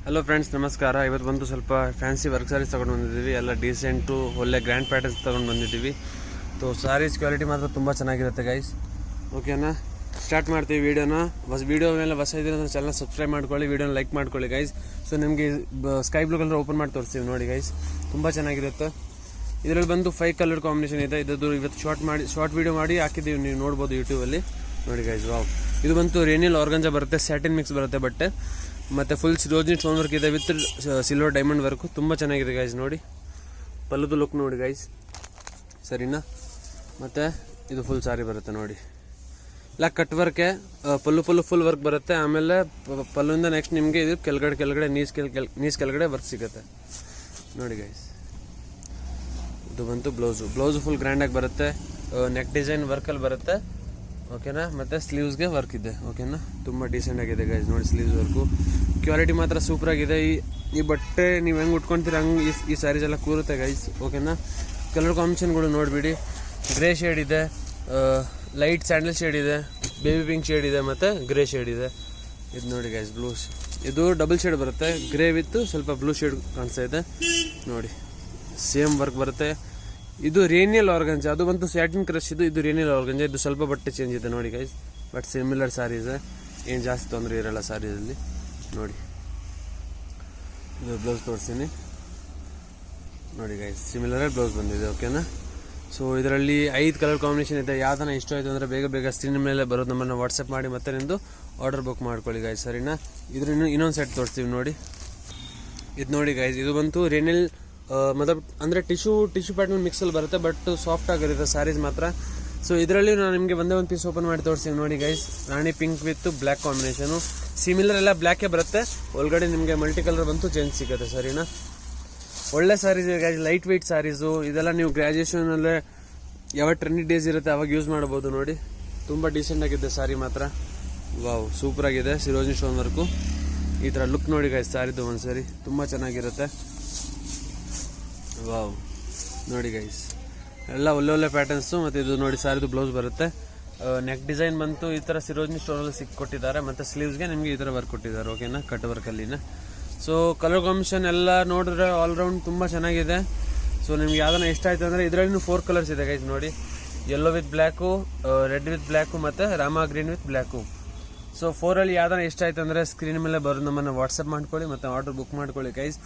Hello friends, ನಮಸ್ಕಾರ. ಇವತ್ತು ಬಂದು ಸ್ವಲ್ಪ ಫ್ಯಾನ್ಸಿ ವರ್ಕ್ ಸಾರೀಸ್ ತೊಗೊಂಡು ಬಂದಿದ್ದೀವಿ. ಎಲ್ಲ ಡೀಸೆಂಟು ಒಳ್ಳೆ ಗ್ರ್ಯಾಂಡ್ ಪ್ಯಾಟರ್ನ್ಸ್ ತೊಗೊಂಡು ಬಂದಿದ್ದೀವಿ. ಸಾರೀಸ್ ಕ್ವಾಲಿಟಿ ಮಾತ್ರ ತುಂಬ ಚೆನ್ನಾಗಿರುತ್ತೆ ಗೈಸ್. ಓಕೆನಾ, ಸ್ಟಾರ್ಟ್ ಮಾಡ್ತೀವಿ ವೀಡಿಯೋನ. ವೀಡಿಯೋ ಮೇಲೆ ಹೊಸ ಇದ್ದೀರ ಅಂದರೆ ಚಾನಲ್ ಸಬ್ಸ್ಕ್ರೈಬ್ ಮಾಡ್ಕೊಳ್ಳಿ, ವೀಡಿಯೋನ ಲೈಕ್ ಮಾಡ್ಕೊಳ್ಳಿ ಗೈಸ್. ನಿಮಗೆ ಸ್ಕೈ ಬ್ಲೂ ಕಲರ್ ಓಪನ್ ಮಾಡಿ ತೋರಿಸ್ತೀವಿ ನೋಡಿ ಗೈಸ್, ತುಂಬ ಚೆನ್ನಾಗಿರುತ್ತೆ. ಇದರಲ್ಲಿ ಬಂದು 5 ಕಲರ್ ಕಾಂಬಿನೇಷನ್ ಇದೆ. ಇದು ಇವತ್ತು ಶಾರ್ಟ್ ವೀಡಿಯೋ ಮಾಡಿ ಹಾಕಿದ್ದೀವಿ, ನೀವು ನೋಡ್ಬೋದು ಯೂಟ್ಯೂಬಲ್ಲಿ ನೋಡಿ ಗೈಸ್. ವಾವ್, ಇದು ಬಂತು ರೇನಿಯಲ್ ಆರ್ಗಂಜಾ ಬರುತ್ತೆ, ಸ್ಯಾಟಿನ್ ಮಿಕ್ಸ್ ಬರುತ್ತೆ ಬಟ್ಟೆ, ಮತ್ತು ಫುಲ್ ರೋಜಿನಿ ಸ್ಟೋನ್ ವರ್ಕ್ ಇದೆ ವಿತ್ ಸಿಲ್ವರ್ ಡೈಮಂಡ್ ವರ್ಕು. ತುಂಬ ಚೆನ್ನಾಗಿದೆ ಗೈಸ್ ನೋಡಿ. ಪಲ್ಲುದು ಲುಕ್ ನೋಡಿ ಗೈಸ್, ಸರಿನಾ. ಮತ್ತು ಇದು ಫುಲ್ ಸಾರಿ ಬರುತ್ತೆ ನೋಡಿ, ಇಲ್ಲ ಕಟ್ ವರ್ಕೆ, ಪಲ್ಲು ಫುಲ್ ವರ್ಕ್ ಬರುತ್ತೆ. ಆಮೇಲೆ ಪಲ್ಲುವಿಂದ ನೆಕ್ಸ್ಟ್ ನಿಮಗೆ ಇದು ಕೆಳಗಡೆ ನೀಸ್ ಕೆಳಗಡೆ ವರ್ಕ್ ಸಿಗುತ್ತೆ ನೋಡಿ ಗೈಸ್. ಇದು ಬಂತು ಬ್ಲೌಸು ಫುಲ್ ಗ್ರ್ಯಾಂಡಾಗಿ ಬರುತ್ತೆ, ನೆಕ್ ಡಿಸೈನ್ ವರ್ಕಲ್ಲಿ ಬರುತ್ತೆ. ಓಕೆನಾ, ಮತ್ತು ಸ್ಲೀವ್ಸ್ಗೆ ವರ್ಕ್ ಇದೆ. ಓಕೆನಾ, ತುಂಬ ಡೀಸೆಂಟ್ ಆಗಿದೆ ಗೈಸ್ ನೋಡಿ. ಸ್ಲೀವ್ಸ್ ವರ್ಕು ಕ್ವಾಲಿಟಿ ಮಾತ್ರ ಸೂಪರಾಗಿದೆ. ಈ ಬಟ್ಟೆ ನೀವು ಹೆಂಗೆ ಉಟ್ಕೊತೀರ ಹಂಗೆ ಈ ಸ್ಯಾರೀಸ್ ಎಲ್ಲ ಕೂರುತ್ತೆ ಗೈಸ್. ಓಕೆನಾ, ಕಲರ್ ಕಾಂಬಿನೇಷನ್ಗಳು ನೋಡಿಬಿಡಿ. ಗ್ರೇ ಶೇಡ್ ಇದೆ, ಲೈಟ್ ಸ್ಯಾಂಡಲ್ ಶೇಡ್ ಇದೆ, ಬೇಬಿ ಪಿಂಕ್ ಶೇಡ್ ಇದೆ, ಮತ್ತು ಗ್ರೇ ಶೇಡ್ ಇದೆ. ಇದು ನೋಡಿ ಗೈಸ್, ಇದು ಡಬಲ್ ಶೇಡ್ ಬರುತ್ತೆ, ಗ್ರೇ ವಿತ್ ಸ್ವಲ್ಪ ಬ್ಲೂ ಶೇಡ್ ಕಾಣಿಸ್ತಾ ಇದೆ ನೋಡಿ. ಸೇಮ್ ವರ್ಕ್ ಬರುತ್ತೆ. ಇದು ರೇನಿಯಲ್ ಆರ್ಗಂಜಾ, ಅದು ಬಂತು ಸ್ಯಾಟಿನ್ ಕ್ರಶ್. ಇದು ರೇನಿಯಲ್ ಆರ್ಗಂಜಾ. ಇದು ಸ್ವಲ್ಪ ಬಟ್ಟೆ ಚೇಂಜ್ ಇದೆ ನೋಡಿ ಗೈಸ್, ಬಟ್ ಸಿಮಿಲರ್ ಸಾರೀಸ್, ಏನು ಜಾಸ್ತಿ ತೊಂದರೆ ಇರಲ್ಲ ಸಾರೀಸಲ್ಲಿ ನೋಡಿ. ಇದು ಬ್ಲೌಸ್ ತೋರಿಸ್ತೀನಿ ನೋಡಿ ಗೈಸ್, ಸಿಮಿಲರ್ ಬ್ಲೌಸ್ ಬಂದಿದೆ. ಓಕೆನಾ, ಇದರಲ್ಲಿ 5 ಕಲರ್ ಕಾಂಬಿನೇಷನ್ ಇದೆ. ಯಾವ್ದನ್ನ ಇಷ್ಟ ಆಯಿತು ಅಂದರೆ ಬೇಗ ಸ್ಕ್ರೀನ್ ಮೇಲೆ ಬರೋದು ನಮ್ಮನ್ನು ವಾಟ್ಸಪ್ ಮಾಡಿ ಮತ್ತೆ ನಿಮ್ಮದು ಆರ್ಡರ್ ಬುಕ್ ಮಾಡ್ಕೊಳ್ಳಿ ಗೈಸ್, ಸರಿನಾ. ಇದ್ರ ಇನ್ನೊಂದು ಸೆಟ್ ತೋರಿಸ್ತೀವಿ ನೋಡಿ. ಇದು ನೋಡಿ ಗೈಸ್, ಇದು ಬಂತು ರೇನಿಯಲ್ ಅಂದರೆ ಟಿಶ್ಯೂ ಪ್ಯಾಟರ್ನ್ ಮಿಕ್ಸಲ್ಲಿ ಬರುತ್ತೆ, ಬಟ್ ಸಾಫ್ಟ್ ಆಗಿರುತ್ತೆ ಸ್ಯಾರೀಸ್ ಮಾತ್ರ. ಇದರಲ್ಲಿ ನಾನು ನಿಮಗೆ ಒಂದೇ ಒಂದು ಪೀಸ್ ಓಪನ್ ಮಾಡಿ ತೋರಿಸ್ತೀನಿ ನೋಡಿ guys. Rani pink with black combination, similar ಎಲ್ಲ ಬ್ಲ್ಯಾಕೇ ಬರುತ್ತೆ. ಒಳಗಡೆ ನಿಮಗೆ ಮಲ್ಟಿ ಕಲರ್ ಬಂತು ಚೇಂಜ್ ಸಿಗುತ್ತೆ, ಸರಿನಾ. ಒಳ್ಳೆ saris guys, lightweight saris. ಇದೆಲ್ಲ ನೀವು ಗ್ರ್ಯಾಜುಯೇಷನಲ್ಲೇ ಯಾವ ಟ್ರೆಂಡಿ ಡೇಸ್ ಇರುತ್ತೆ ಅವಾಗ ಯೂಸ್ ಮಾಡ್ಬೋದು ನೋಡಿ. ತುಂಬ ಡೀಸೆಂಟ್ ಆಗಿದೆ ಸ್ಯಾರಿ ಮಾತ್ರ. ವಾವ್, ಸೂಪರಾಗಿದೆ. ರೋಜಿನಿ ಸ್ಟೋನ್ ವರ್ಕು ಈ ಥರ ಲುಕ್ ನೋಡಿ ಗೈಸ್ ಸ್ಯಾರಿದು ಒಂದ್ಸರಿ, ತುಂಬ ಚೆನ್ನಾಗಿರುತ್ತೆ. ವಾವ್ ನೋಡಿ ಗೈಸ್, ಎಲ್ಲ ಒಳ್ಳೆ ಪ್ಯಾಟರ್ನ್ಸು. ಮತ್ತು ಇದು ನೋಡಿ ಸಾರಿದು ಬ್ಲೌಸ್ ಬರುತ್ತೆ. ನೆಕ್ ಡಿಸೈನ್ ಬಂತು ಈ ಥರ ಸಿರೋಜಿನಿ ಸ್ಟೋನಲ್ಲಿ ಕೊಟ್ಟಿದ್ದಾರೆ, ಮತ್ತು ಸ್ಲೀವ್ಸ್ಗೆ ನಿಮಗೆ ಈ ಥರ ವರ್ಕ್ ಕೊಟ್ಟಿದ್ದಾರೆ. ಓಕೆನಾ, ಕಟ್ ವರ್ಕಲ್ಲಿನ. ಕಲರ್ ಕಾಂಬಿನೇಷನ್ ಎಲ್ಲ ನೋಡಿದ್ರೆ ಆಲ್ರೌಂಡ್ ತುಂಬ ಚೆನ್ನಾಗಿದೆ. ನಿಮ್ಗೆ ಯಾವ್ದನ್ನ ಇಷ್ಟ ಆಯ್ತು ಅಂದರೆ ಇದರಲ್ಲಿ 4 ಕಲರ್ಸ್ ಇದೆ ಗೈಸ್ ನೋಡಿ. Yellow with black, red with black, ಮತ್ತು ರಾಮಾ ಗ್ರೀನ್ ವಿತ್ ಬ್ಲ್ಯಾಕು. 4ಅಲ್ಲಿ ಯಾವ್ದನ್ನ ಇಷ್ಟ ಆಯ್ತು ಅಂದರೆ ಸ್ಕ್ರೀನ್ ಮೇಲೆ ಬರೋದು ನಮ್ಮನ್ನು ವಾಟ್ಸಪ್ ಮಾಡ್ಕೊಳ್ಳಿ, ಮತ್ತು ಆರ್ಡರ್ ಬುಕ್ ಮಾಡ್ಕೊಳ್ಳಿ guys.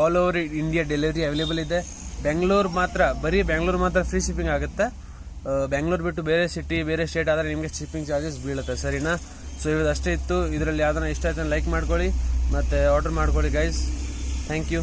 All over India delivery available ಇದೆ. ಬೆಂಗಳೂರು ಮಾತ್ರ ಫ್ರೀ ಶಿಪ್ಪಿಂಗ್ ಆಗುತ್ತೆ. ಬೆಂಗಳೂರು ಬಿಟ್ಟು ಬೇರೆ ಸಿಟಿ, ಬೇರೆ ಸ್ಟೇಟ್ ಆದರೆ ನಿಮಗೆ ಶಿಪ್ಪಿಂಗ್ ಚಾರ್ಜಸ್ ಬೀಳುತ್ತೆ, ಸರಿನಾ. ಇವತ್ತು ಅಷ್ಟೇ ಇತ್ತು. ಇದರಲ್ಲಿ ಯಾವ್ದನ್ನ ಇಷ್ಟ ಆಯ್ತು ಲೈಕ್ ಮಾಡ್ಕೊಳ್ಳಿ ಮತ್ತು ಆರ್ಡರ್ ಮಾಡ್ಕೊಳ್ಳಿ ಗೈಸ್. Thank you.